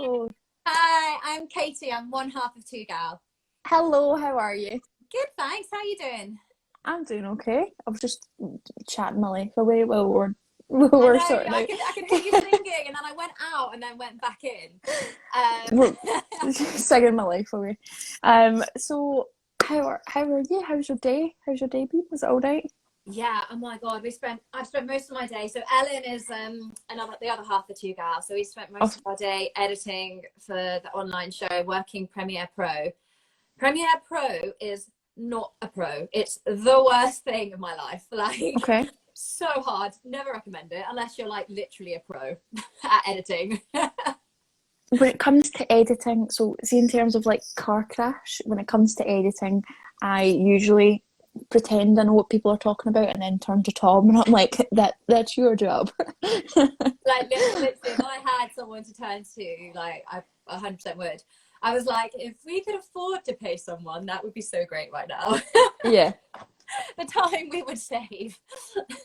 Hello. Hi, I'm Katie. I'm one half of 2Gal. Hello, how are you? Good, thanks. How are you doing? I'm doing okay. I was just chatting my life away while I we're know, sorting I out. could, I could hear you singing, and then I went out and then went back in. We're Um, singing my life away. So how are you? How's your day? How's your day been? Was it all right? yeah. Oh my God, I've spent most of my day. So Ellen is the other half of 2Gal. So we spent Oh, most of our day editing for the online show, working Premiere Pro. Premiere Pro is not a pro. It's the worst thing in my life. Like, okay. so hard. Never recommend it unless you're like literally a pro at editing. When it comes to editing, so see in terms of like car crash, when it comes to editing, I usually pretend I know what people are talking about and then turn to Tom and I'm like, that's your job. Like literally, if I had someone to turn to, like I 100% would. I was like, if we could afford to pay someone, that would be so great right now. Yeah. The time we would save.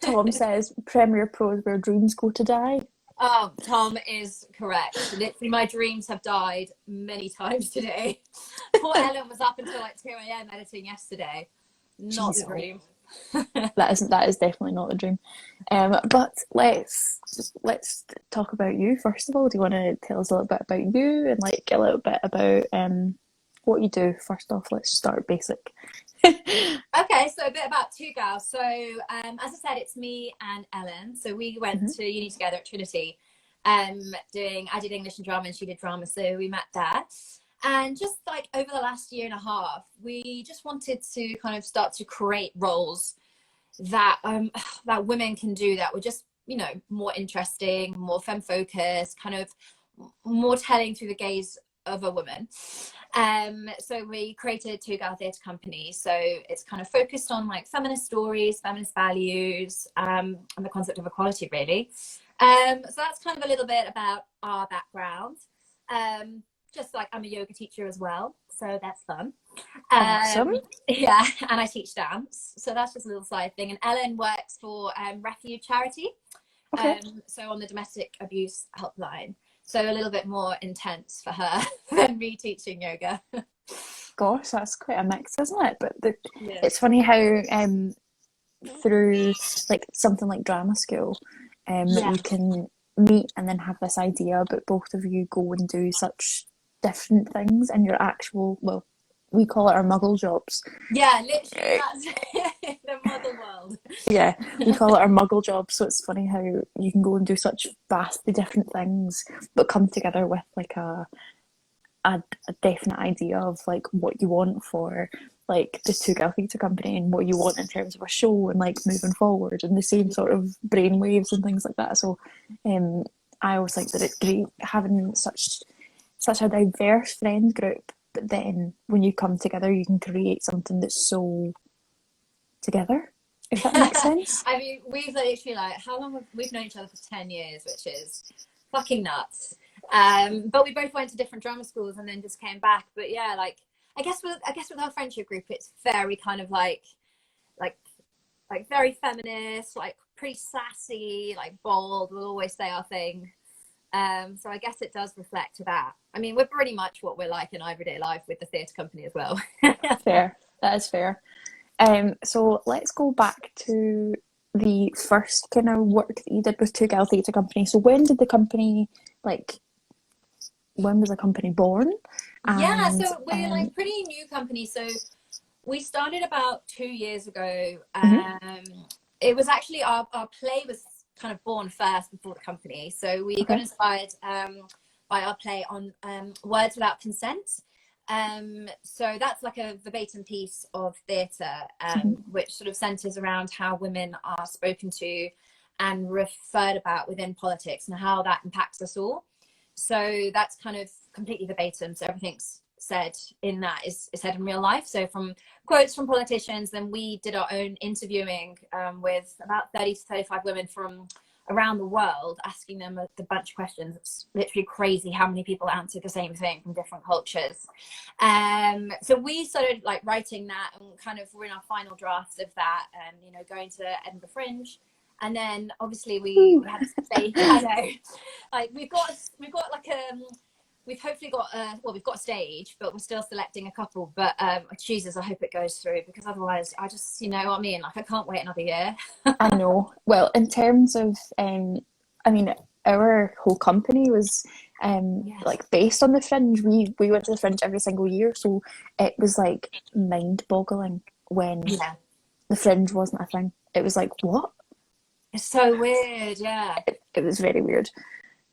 Tom says Premiere Pro is where dreams go to die. Oh, Tom is correct. Literally, my dreams have died many times today. Poor Ellen was up until like 2 a.m. editing yesterday. Not the Jeez, dream. that is definitely not the dream. But let's talk about you first of all. Do you want to tell us a little bit about you and like a little bit about what you do? First off, let's start basic. Okay, so a bit about 2Gal. So, as I said, it's me and Ellen. So we went Mhm. to uni together at Trinity, I did English and drama, and she did drama. So we met there, and just like over the last year and a half, we just wanted to kind of start to create roles that that women can do that were just more interesting, more femme focused, kind of more telling through the gaze of a woman. So we created 2GalTheatre company. So it's kind of focused on like feminist stories, feminist values, and the concept of equality, really. So that's kind of a little bit about our background. Just like I'm a yoga teacher as well, so that's fun. Awesome. Yeah, and I teach dance, so that's just a little side thing. And Ellen works for Refuge Charity, Okay. so on the domestic abuse helpline. So a little bit more intense for her than me teaching yoga. Gosh, that's quite a mix, isn't it? But Yeah. it's funny how through like something like drama school, Yeah. you can meet and then have this idea, but both of you go and do such different things in your actual, well, we call it our muggle jobs. Yeah, literally, that's the mother world. Yeah, we call it our muggle jobs. So it's funny how you can go and do such vastly different things, but come together with like a definite idea of like what you want for like the 2GalTheatre company and what you want in terms of a show and like moving forward and the same sort of brain waves and things like that. So I always think that it's great having such a diverse friend group, but then when you come together you can create something that's so together, if that makes sense. I mean, we've literally like we've known each other for 10 years, which is fucking nuts. But we both went to different drama schools and then just came back. But yeah, like I guess with our friendship group, it's very kind of like like very feminist, like pretty sassy, like bold. We'll always say our thing. So I guess it does reflect that. I mean, we're pretty much what we're like in everyday life with the theatre company as well. Fair, that is fair. So let's go back to the first kind of work that you did with 2GalTheatre company. So like when was the company born? Yeah, And so we're like pretty new company. So we started about 2 years ago. mhm, It was actually our play was kind of born first before the company. So we got okay. inspired by our play on Words Without Consent. So that's like a verbatim piece of theatre, Mhm. which sort of centres around how women are spoken to and referred about within politics and how that impacts us all. So that's kind of completely verbatim. So everything's said in that is said in real life. So from quotes from politicians, then we did our own interviewing with about 30 to 35 women from around the world, asking them a bunch of questions. It's literally crazy how many people answered the same thing from different cultures. So we started like writing that and kind of we're in our final drafts of that and, going to Edinburgh Fringe. And then obviously we had to stay, I know, like we've got like we've hopefully got we've got a stage, but we're still selecting a couple. But Jesus, I hope it goes through, because otherwise I just, you know what I mean, like I can't wait another year. I know. Well, in terms of, I mean, our whole company was Yes. like based on the Fringe. We went to the Fringe every single year, so it was like mind-boggling when Yeah. the Fringe wasn't a thing. It was like, what? It's so weird, yeah. It was very weird.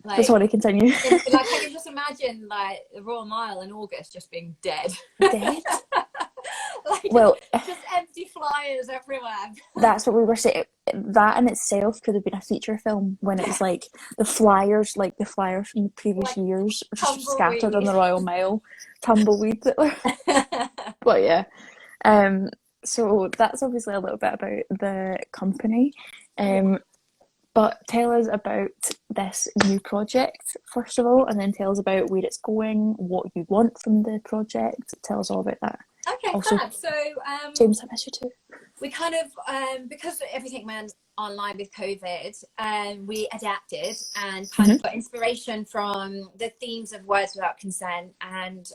But Like, sorry, continue. like I can just imagine like the Royal Mile in August just being dead. Dead? Like Well, just empty flyers everywhere. that's what we were saying. That in itself could have been a feature film when it was like the flyers from the previous Like years were just scattered on tumbleweed. the Royal Mile, tumbleweed. But yeah, so that's obviously a little bit about the company. Yeah. But tell us about this new project first of all, and then tell us about where it's going, what you want from the project. Tell us all about that. Okay, Also, fab. So James, I miss you too. we kind of because everything went online with COVID, we adapted and kind of got inspiration from the themes of Words Without Consent, and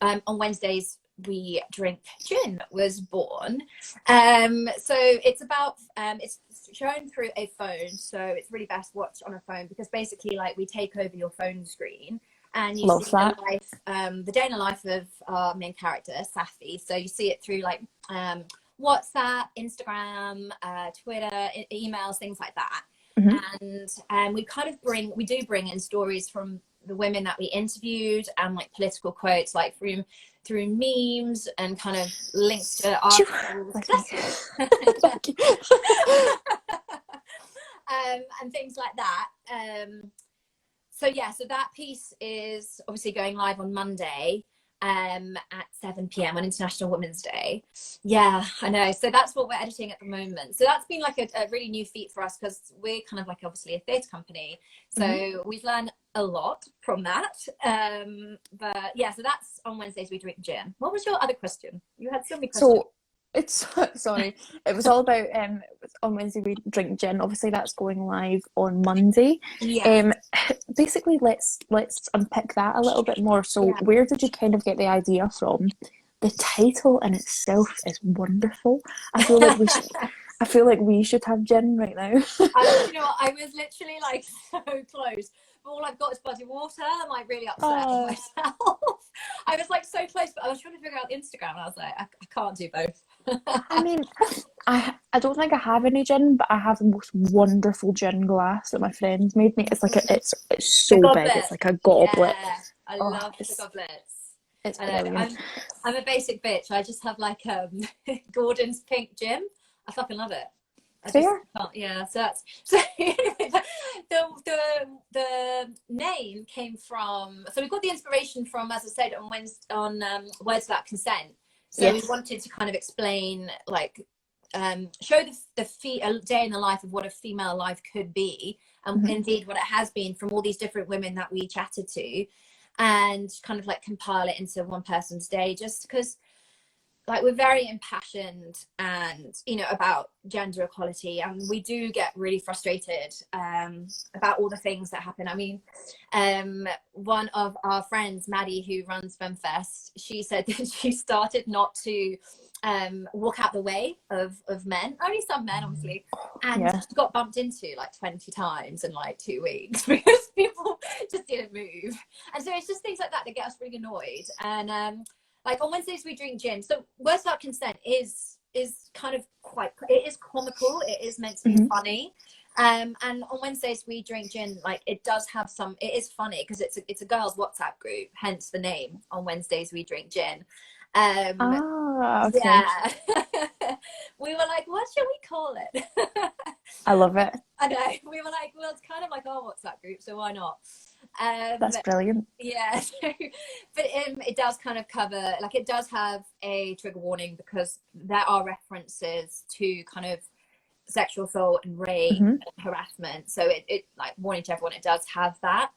on Wednesdays we drink gin was born. So it's about it's shown through a phone, so it's really best watched on a phone, because basically like we take over your phone screen and you Love see that. the life, the day in the life of our main character, Safi. So you see it through like WhatsApp, Instagram, Twitter, emails, things like that. And we kind of we do bring in stories from the women that we interviewed, and like political quotes, like through memes and kind of links to articles. And things like that. So yeah, so that piece is obviously going live on Monday at 7 p.m. on International Women's Day. Yeah, I know. So that's what we're editing at the moment. So that's been like a really new feat for us, because we're kind of like obviously a theatre company. So we've learned a lot from that. But yeah, so that's on Wednesdays we drink gin. What was your other question? You had so many questions. So it's sorry, it was all about on Wednesday we drink gin. Obviously, that's going live on Monday. Yeah. Basically, let's unpick that a little bit more. So, Yeah. where did you kind of get the idea from? The title in itself is wonderful. I feel like we should. I feel like we should have gin right now. You know what? I was literally like so close, but all I've got is bloody water. I'm like really upset with myself. I was like so close, but I was trying to figure out Instagram, and I was like, I can't do both. I mean, I don't think I have any gin, but I have the most wonderful gin glass that my friends made me. It's like it's so big. It's like a goblet. Yeah, I love the goblets. It's I know. brilliant. I'm a basic bitch. I just have like Gordon's pink gin. I fucking love it. Yeah, so that's so the name came from, so we got the inspiration from, as I said, on Wednesday, on Words Without Consent. So we wanted to kind of explain, like show a day in the life of what a female life could be, and indeed what it has been, from all these different women that we chatted to, and kind of like compile it into one person's day, just because like we're very impassioned and about gender equality, and we do get really frustrated about all the things that happen. I mean, one of our friends, Maddie, who runs FemFest, she said that she started not to walk out the way of men, only some men obviously, and she got bumped into like 20 times in like 2 weeks because people just didn't move. And so it's just things like that that get us really annoyed. And like on Wednesdays we drink gin. So Words Without Consent is kind of it is comical, it is meant to be funny. And on Wednesdays we drink gin, like it is funny because it's a girls' WhatsApp group, hence the name, On Wednesdays We Drink Gin. Okay. Yeah. We were like, what should we call it? I love it. I know. We were like, well, it's kind of like our WhatsApp group, so why not? That's brilliant. Yeah. But it does kind of cover, like it does have a trigger warning, because there are references to kind of sexual assault and rape and harassment. So it like warning to everyone, it does have that.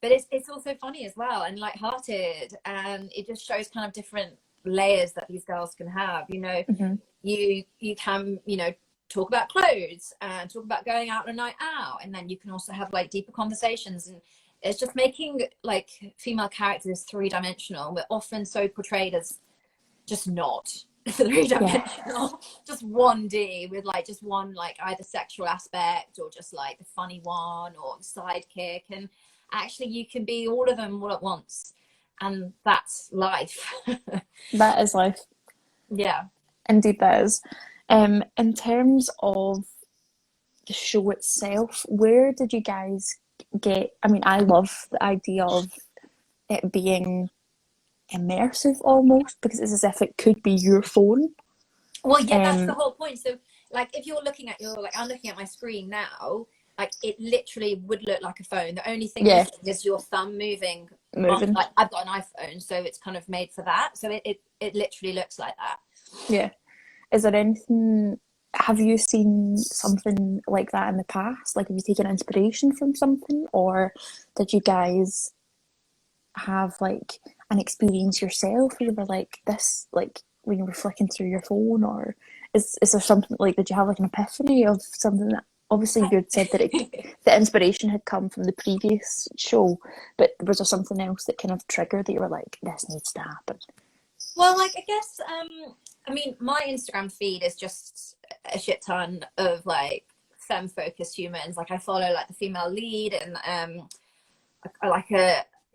But it's also funny as well, and lighthearted, and it just shows kind of different layers that these girls can have. You can talk about clothes and talk about going out on a night out, and then you can also have like deeper conversations, and it's just making like female characters three-dimensional. We're often so portrayed as just not three-dimensional, just 1D with like just one like either sexual aspect or just like the funny one or sidekick, and actually you can be all of them all at once, and that's life. That is life. Yeah. Indeed, that is. In terms of the show itself, where did you guys get? I mean, I love the idea of it being immersive almost, because it's as if it could be your phone. Well, yeah, that's the whole point. So, like, if you're looking at your, like, I'm looking at my screen now, like, it literally would look like a phone. The only thing Yeah. is your thumb moving. Moving. Like, I've got an iPhone, so it's kind of made for that. So it literally looks like that. Yeah. Is there anything? Have you seen something like that in the past? Like, have you taken inspiration from something, or did you guys have like an experience yourself where you were like this, like when you were flicking through your phone, or is there something like, did you have like an epiphany of something that, obviously you had said that the inspiration had come from the previous show, but was there something else that kind of triggered that you were like, this needs to happen? Well, like, I guess, I mean, my Instagram feed is just a shit ton of like femme-focused humans. Like, I follow like the female lead, and I like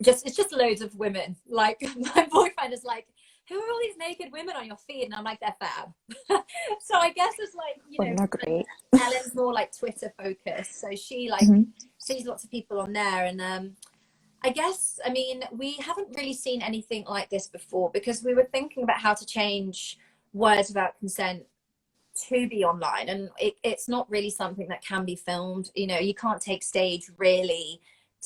it's just loads of women. Like, my boyfriend is like, who are all these naked women on your feed? And I'm like, they're fab. So I guess it's like, you know, they're great. Ellen's more like Twitter focused, so she like sees lots of people on there. And I guess, I mean, we haven't really seen anything like this before, because we were thinking about how to change words without consent to be online, and it's not really something that can be filmed. You know, you can't take stage really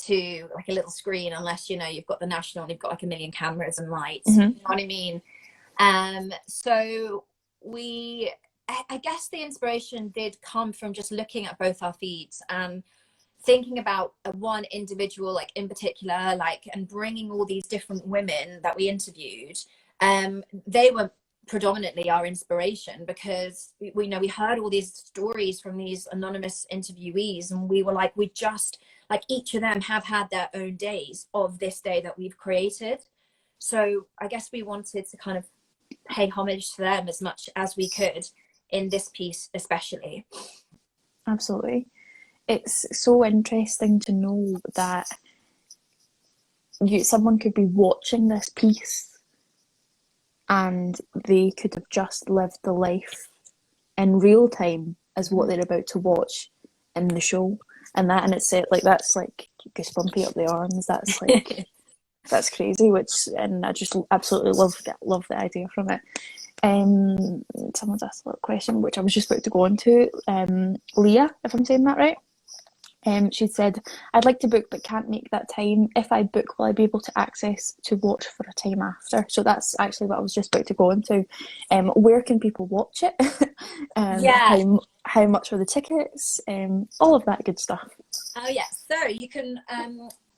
to like a little screen unless, you know, you've got the national and you've got like a million cameras and lights. You know what I mean? So I guess the inspiration did come from just looking at both our feeds and thinking about one individual, like in particular, like, and bringing all these different women that we interviewed. They were predominantly our inspiration, because we know we heard all these stories from these anonymous interviewees, and we were like, we just like, each of them have had their own days of this day that we've created. So I guess we wanted to kind of pay homage to them as much as we could in this piece, especially. Absolutely. It's so interesting to know that someone could be watching this piece and they could have just lived the life in real time as what they're about to watch in the show. And that in itself, like, that's like goosebumpy up the arms. That's like, that's crazy. And I just absolutely love the idea from it. Someone's asked a little question, which I was just about to go on to. Leah, if I'm saying that right. She said, I'd like to book but can't make that time. If I book, will I be able to access to watch for a time after? So that's actually what I was just about to go into. Where can people watch it? How much are the tickets? All of that good stuff. Oh yeah, so you can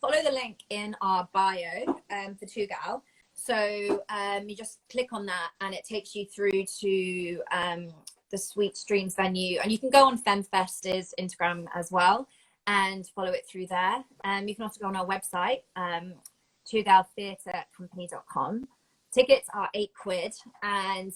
follow the link in our bio for 2Gal. So you just click on that and it takes you through to the Sweet Streams venue, and you can go on FemFest's Instagram as well and follow it through there. You can also go on our website, 2GalTheatreCompany.com. Tickets are £8,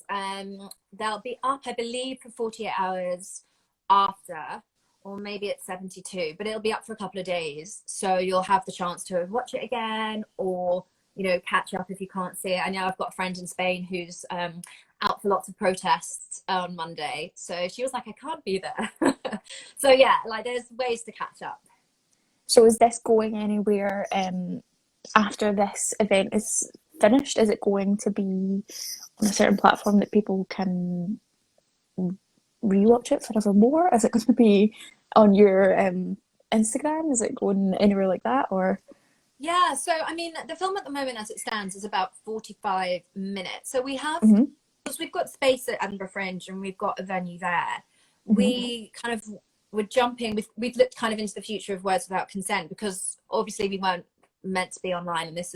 and they'll be up, I believe, for 48 hours after, or maybe it's 72, but it'll be up for a couple of days. So you'll have the chance to watch it again, or, you know, catch up if you can't see it. I know I've got a friend in Spain who's out for lots of protests on Monday, so she was like, I can't be there. So yeah, like, there's ways to catch up. So is this going anywhere after this event is finished? Is it going to be on a certain platform that people can rewatch it forevermore? Is it going to be on your Instagram? Is it going anywhere like that, or? Yeah, so I mean, the film at the moment as it stands is about 45 minutes. So we have, because we've got space at Edinburgh Fringe and we've got a venue there, we kind of were jumping, we've looked kind of into the future of Words Without Consent, because obviously we weren't meant to be online, and it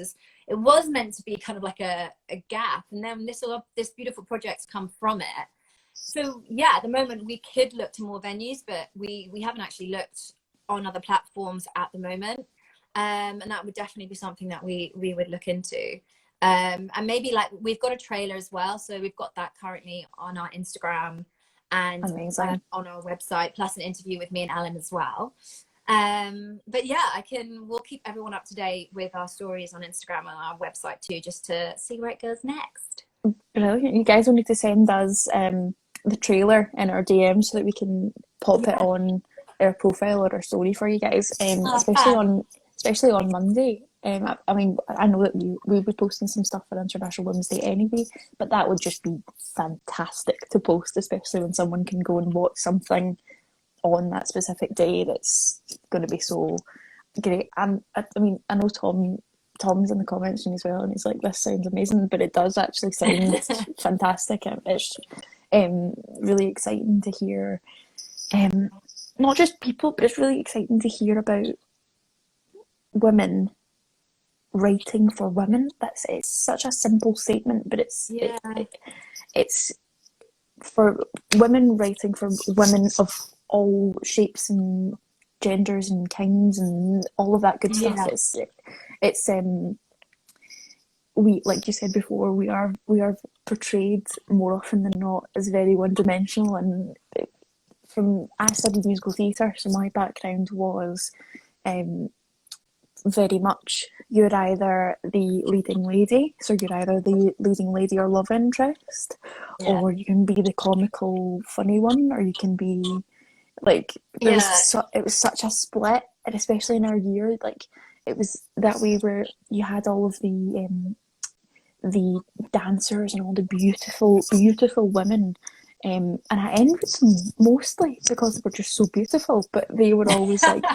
was meant to be kind of like a gap, and then this beautiful project's come from it. So yeah, at the moment we could look to more venues, but we haven't actually looked on other platforms at the moment. and that would definitely be something that we would look into. And maybe like we've got a trailer as well, so we've got that currently on our Instagram and Amazing. on our website, plus an interview with me and Alan as well. But yeah, we'll keep everyone up to date with our stories on Instagram and our website too, just to see where it goes next. Brilliant. You guys will need to send us the trailer in our DM so that we can pop it on our profile or our story for you guys, especially on Monday. I mean, I know that we be posting some stuff for International Women's Day anyway, but that would just be fantastic to post, especially when someone can go and watch something on that specific day that's going to be so great. And I mean, I know Tom's in the comments as well, and he's like, "This sounds amazing," but it does actually sound fantastic. It's really exciting to hear, not just people, but it's really exciting to hear about women writing for women. It's such a simple statement, but it's for women writing for women of all shapes and genders and kinds and all of that good stuff. It's we, like you said before, we are portrayed more often than not as very one-dimensional. And I studied musical theatre, so my background was very much you're either the leading lady, so you're either the leading lady or love interest, or you can be the comical funny one, or you can be like it was such a split, and especially in our year, like it was that you had all of the dancers and all the beautiful women, and I envied them mostly because they were just so beautiful, but they were always like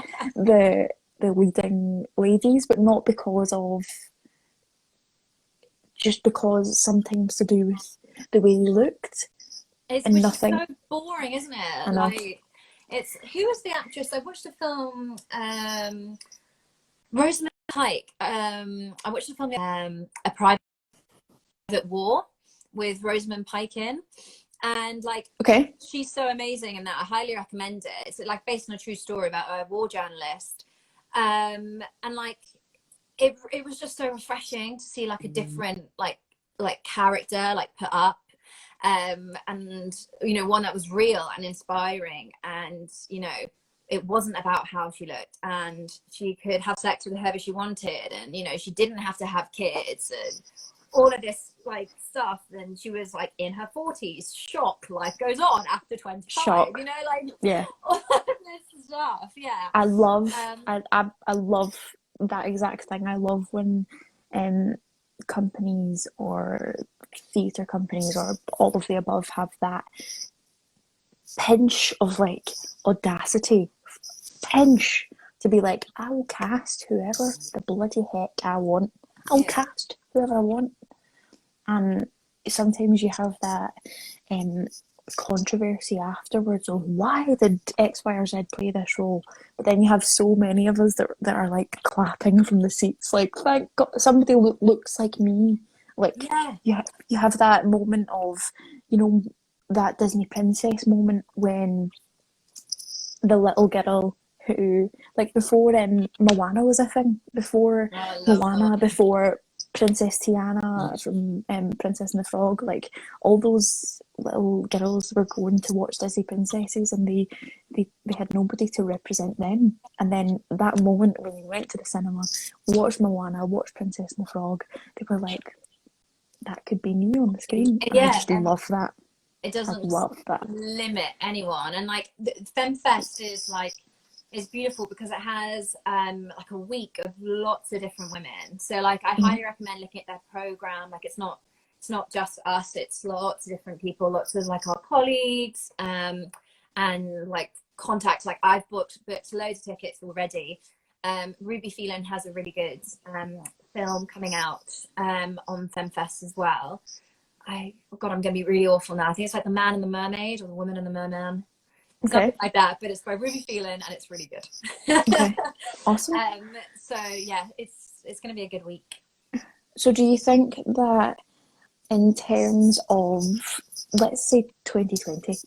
the leading ladies, but not because sometimes to do with the way they looked. It's nothing. So boring, isn't it? Like, who was the actress? I watched the film Rosamund Pike. I watched the film A Private War with Rosamund Pike in, and like she's so amazing in that. I highly recommend it. It's like based on a true story about a war journalist. And like it was just so refreshing to see like a different like character like put up, and you know, one that was real and inspiring, and you know, it wasn't about how she looked, and she could have sex with whoever she wanted, and you know, she didn't have to have kids and all of this like stuff. And she was like in her 40s. Shock, life goes on after 25. Shock. You know, like all of this stuff. I love I love that exact thing. I love when companies or theatre companies or all of the above have that pinch of like audacity, to be like, I will cast whoever the bloody heck I want. I'll cast whoever I want. And sometimes you have that controversy afterwards of why did X, Y, or Z play this role, but then you have so many of us that are like clapping from the seats, like, thank God somebody looks like me. Like you have that moment of, you know, that Disney princess moment when the little girl who, like, before Moana was a thing, before Moana, before Princess Tiana from Princess and the Frog, like all those little girls were going to watch Disney princesses, and they had nobody to represent them. And then that moment when they went to the cinema, watched Moana, watched Princess and the Frog, they were like, that could be me on the screen. And I just love that. It doesn't limit anyone. And like FemFest is beautiful because it has like a week of lots of different women. So like I highly recommend looking at their program. Like it's not just us, it's lots of different people, lots of like our colleagues, and like contacts. Like I've booked loads of tickets already. Ruby Phelan has a really good film coming out on FemFest as well. I'm going to be really awful now. I think it's like The Man and the Mermaid, or The Woman and the Merman. Something like that, but it's by Ruby Phelan and it's really good. Okay, awesome. So yeah, it's going to be a good week. So do you think that in terms of, let's say 2020,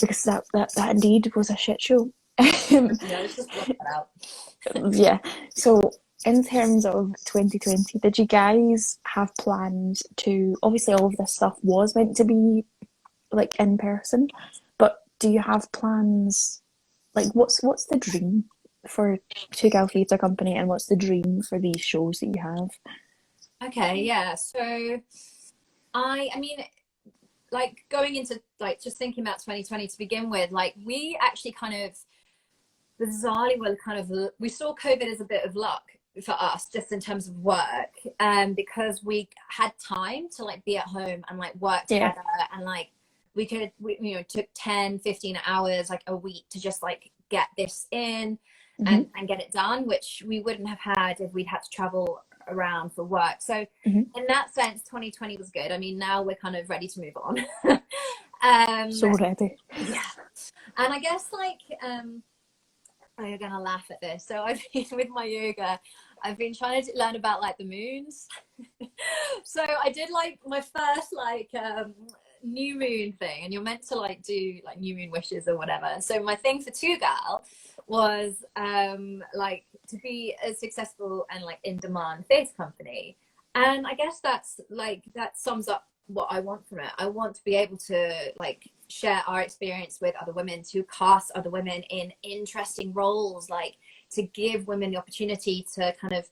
because that indeed was a shit show, Yeah, let's just block that out. Yeah. So in terms of 2020, did you guys have plans to, obviously all of this stuff was meant to be like in person, but do you have plans, like what's the dream for 2GalTheatre Company, and what's the dream for these shows that you have? Okay, yeah. So I mean, like going into like just thinking about 2020 to begin with, like we actually kind of bizarrely were kind of, we saw COVID as a bit of luck for us just in terms of work, because we had time to like be at home and like work Yeah. together, and like we you know, took 10-15 hours like a week to just like get this in Hmm. and get it done, which we wouldn't have had if we'd had to travel around for work. So Hmm. in that sense 2020 was good. I mean, now we're kind of ready to move on. So ready. Yeah, and I guess like oh, you're gonna laugh at this. So I've been with my yoga, I've been trying to learn about like the moons. So I did like my first like new moon thing, and you're meant to like do like new moon wishes or whatever. So my thing for 2Gal was like to be a successful and like in demand face company. And I guess that's like that sums up what I want from it. I want to be able to like share our experience with other women, to cast other women in interesting roles, like to give women the opportunity to kind of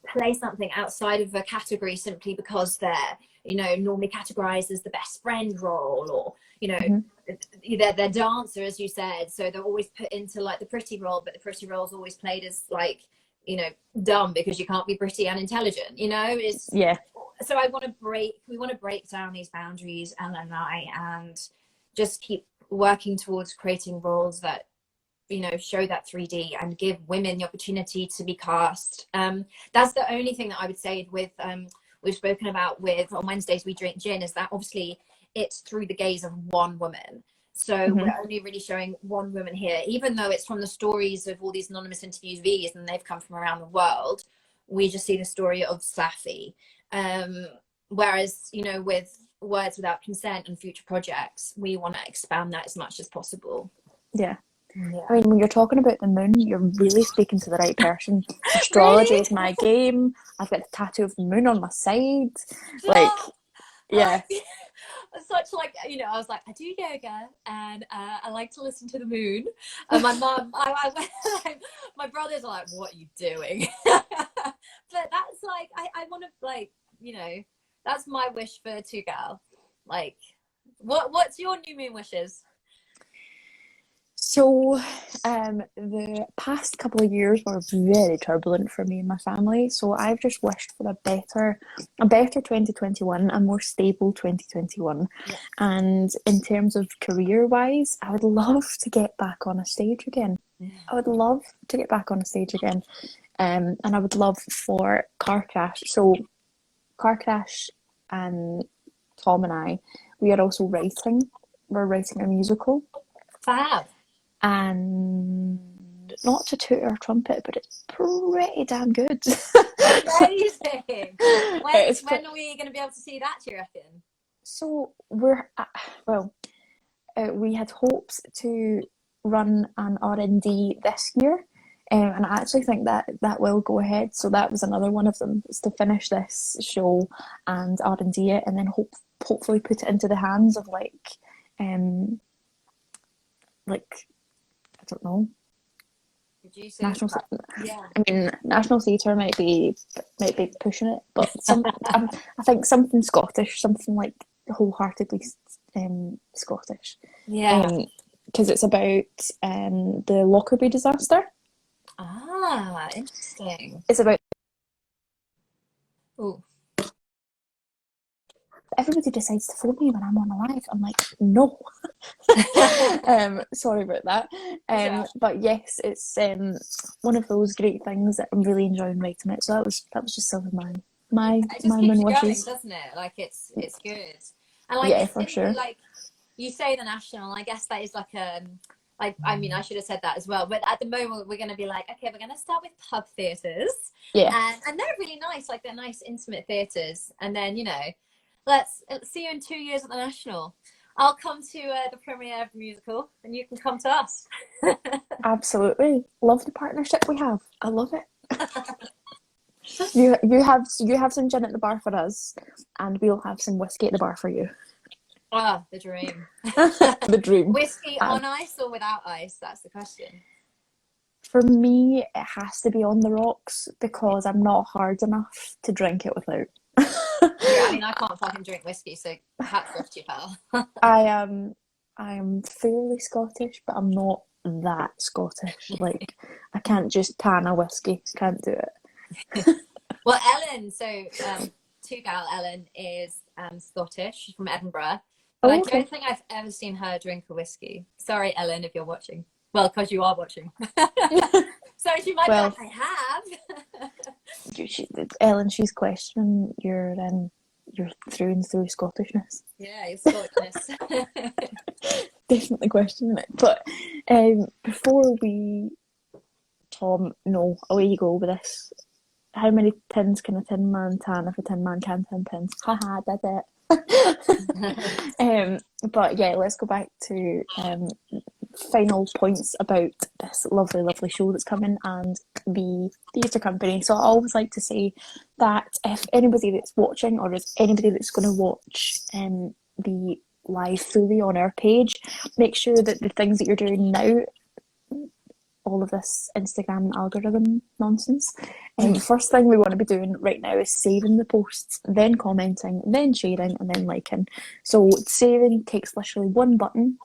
play something outside of a category simply because they're, you know, normally categorized as the best friend role, or, you know, Hmm. they're dancer, as you said, so they're always put into like the pretty role, but the pretty role is always played as like, you know, dumb because you can't be pretty and intelligent, you know. It's Yeah. so we want to break down these boundaries, Ellen and I, and just keep working towards creating roles that, you know, show that 3D and give women the opportunity to be cast. That's the only thing that I would say with we've spoken about with on Wednesdays we drink gin, is that obviously it's through the gaze of one woman. So Hmm. we're only really showing one woman here, even though it's from the stories of all these anonymous interviewees and they've come from around the world. We just see the story of Safi. Um, Whereas, you know, with Words Without Consent and future projects, we want to expand that as much as possible. Yeah. I Yeah. mean, when you're talking about the moon, you're really speaking to the right person. Astrology Really? is my game. I've got the tattoo of the moon on my side. Like, Stop! yeah. Like, such like, you know, I was like, I do yoga and I like to listen to the moon. And my mum, my brothers are like, what are you doing? But that's like, I want to like, you know, that's my wish for 2Gal. Like, what's your new moon wishes? So, the past couple of years were very turbulent for me and my family. So I've just wished for a better 2021, a more stable 2021. Yeah. And in terms of career wise, I would love to get back on a stage again. I would love to get back on a stage again. And I would love for Car Crash. So Car Crash and Tom and I, we are also writing. We're writing a musical, Fab. and not to toot our trumpet, but it's pretty damn good. Amazing. It's When are we going to be able to see that, do you reckon? so we're well, we had hopes to run an R&D this year, and I actually think that that will go ahead. So that was another one of them, is to finish this show and R&D it, and then hopefully put it into the hands of um like I don't know, Producers. national. Yeah. I mean, National Theatre might be pushing it, but I think something Scottish, something like wholeheartedly Scottish, Yeah. because it's about the Lockerbie disaster. Ah, interesting. It's about Oh, everybody decides to phone me when I'm on a live. I'm like, no. Sorry about that. yeah. But yes, it's one of those great things that I'm really enjoying writing it. So that was just some of It just my keeps moon you going, wishes. doesn't it? Like it's good. And like Yeah, it's for in sure. like you say the national, I guess that is like I mean I should have said that as well. But at the moment we're gonna be like, okay, we're gonna start with pub theatres. Yeah. And they're really nice, like they're nice intimate theatres. And then, you know, let's see you in 2 years at the National. I'll come to the premiere of the musical, and you can come to us. Absolutely. Love the partnership we have. I love it. You have some gin at the bar for us, and we'll have some whiskey at the bar for you. Ah, the dream. The dream. Whiskey on ice or without ice? That's the question. For me, it has to be on the rocks because I'm not hard enough to drink it without. Yeah, I mean, I can't fucking drink whiskey, so hats off to you, pal. I am fairly Scottish, but I'm not that Scottish. Like, I can't just pan a whiskey. Can't do it. Well, Ellen, so 2Gal Ellen is Scottish. She's from Edinburgh, but I don't think I've ever seen her drink a whiskey. Sorry, Ellen, if you're watching. Well, because you are watching. So she might be like, I have. Ellen, she's questioning your through and through Scottishness. Yeah, your Scottishness. Definitely questioning it. But before we, Tom, no, away you go with this. How many tins can a tin man tan if a tin man can 10 pins? Haha, did it. But yeah, let's go back to final points about this lovely show that's coming and the theatre company. So I always like to say that if anybody that's watching or is anybody that's going to watch the live fully on our page, make sure that the things that you're doing now, all of this Instagram algorithm nonsense, first thing we want to be doing right now is saving the posts, then commenting, then sharing, and then liking. So saving takes literally one button,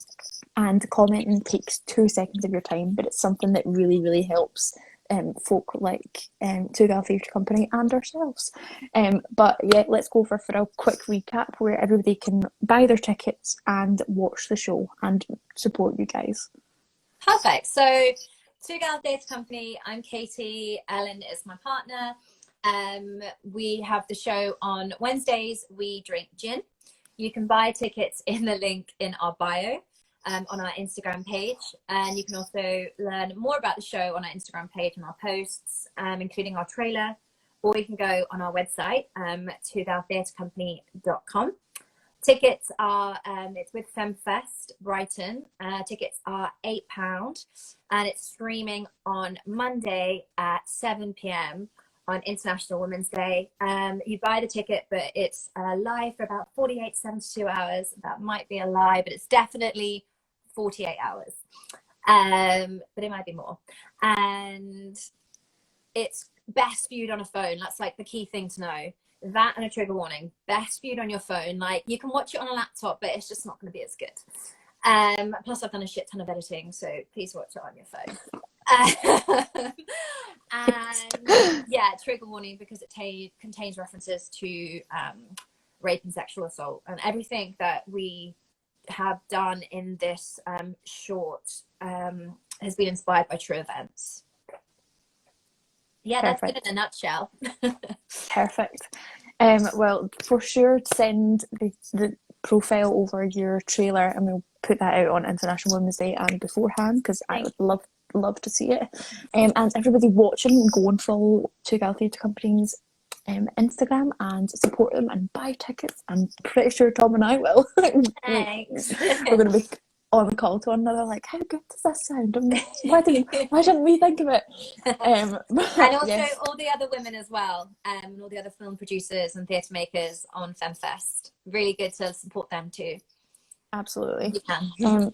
and commenting takes 2 seconds of your time, but it's something that really helps folk like 2GalTheatre Company and ourselves. But yeah, let's go for a quick recap where everybody can buy their tickets and watch the show and support you guys. Perfect. So 2GalTheatre Company, I'm Katie, Ellen is my partner. We have the show on Wednesdays. We drink gin. You can buy tickets in the link in our bio on our Instagram page, and you can also learn more about the show on our Instagram page and our posts, including our trailer, or you can go on our website, 2galtheatrecompany.com. Tickets are, it's with FemFest Brighton. Tickets are £8, and it's streaming on Monday at 7 p.m. on International Women's Day. You buy the ticket, but it's live for about 48 to 72 hours. That might be a lie, but it's definitely 48 hours. But it might be more. And it's best viewed on a phone. That's like the key thing to know. That and a trigger warning. Best viewed on your phone. Like, you can watch it on a laptop, but it's just not going to be as good. Plus, I've done a shit ton of editing, so please watch it on your phone. And yeah, trigger warning because it contains references to rape and sexual assault, and everything that we have done in this short has been inspired by true events. Yeah, Perfect. That's it in a nutshell. Perfect. Well, for sure, send the profile over your trailer, and we'll put that out on International Women's Day and beforehand, because I would love to see it. And everybody watching, go and follow 2GalTheatre Company's Instagram and support them and buy tickets. I'm pretty sure Tom and I will. Thanks. We're going to be on the call to one another, like, how good does that sound? Why didn't we think of it? And also yes. all the other women as well, and all the other film producers and theatre makers on FemFest. Really good to support them too. Absolutely. Yeah.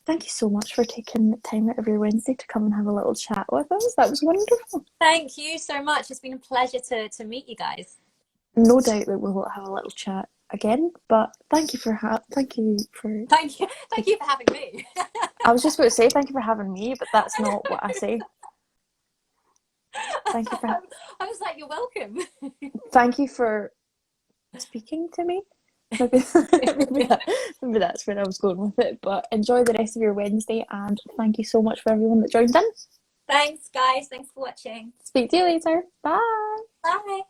Thank you so much for taking time out of your Wednesday to come and have a little chat with us. That was wonderful. Thank you so much. It's been a pleasure to meet you guys. No doubt that we will have a little chat again, but thank you for having me. I was just about to say thank you for having me, but that's not what I say. Thank you for I was like, you're welcome. Thank you for speaking to me. Maybe that's where I was going with it. But enjoy the rest of your Wednesday, and thank you so much for everyone that joined in. Thanks, guys. Thanks for watching. Speak to you later. Bye. Bye.